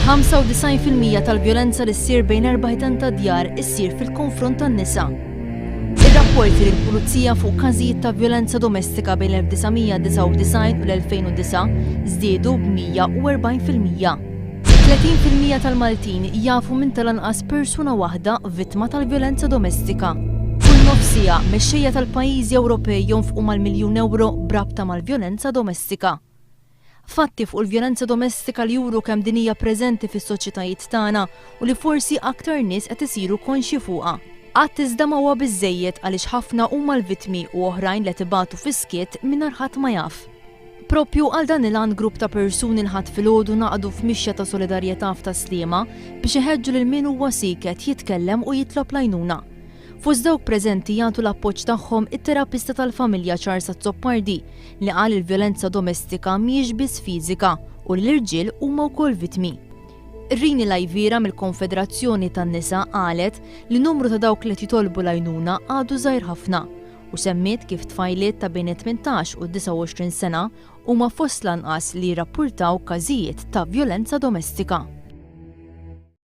95% tal-vjolenza li ssir bejn erba' ta' djar issir fil-konfront tan-nisa. Ir-rapporti li l-Pulizija fuq każijiet ta' vjolenza domestika bejn l-1999 u l-2009 żdiedu b'140%. 30% tal-Maltin jafu minn tal-anqas persuna waħda vittma tal-vjolenza domestika. Kull nofsija mexxejja tal-pajjiżi Ewropej jonfqu mal-miljun euro brabta mal-vjolenza domestika. Fatti fuq il-vjolenza domestika li juru kemm din hija preżenti fis-soċjetajiet tagħna u li forsi aktar nies qed isiru konxi fuqha. Qatt iżda ma huwa biżżejjed għaliex ħafna huma l-vittmi u oħrajn li tibatu fiskiet mingħajr ħadd ma jaf. Proprju għal dan il-għan grupp ta' persuni l-ħadd filgħodu naqdu f'mixja ta' solidarjetà f'Taslima biex iħeġġu lil min huwa siket jitkellem u jitlob l-għajnuna. Fost dawk preżenti jagħtu l-appoġġ tagħhom it-terapista tal-familja Charsa Zoppardi li qal il-vjolenza domestika mhijiex biss fiżika u l-irġiel huma wkoll vittmi. Rini Lajvira mill-Konfederazzjoni tan-Nisa qalet li numru ta' dawk li jitolbu l-għajnuna għadu żgħir ħafna u semmiet kif tfajliet ta' bejn 18 u 29 sena huma fost l-anqas li jirrappurtaw każijiet ta' vjolenza domestika.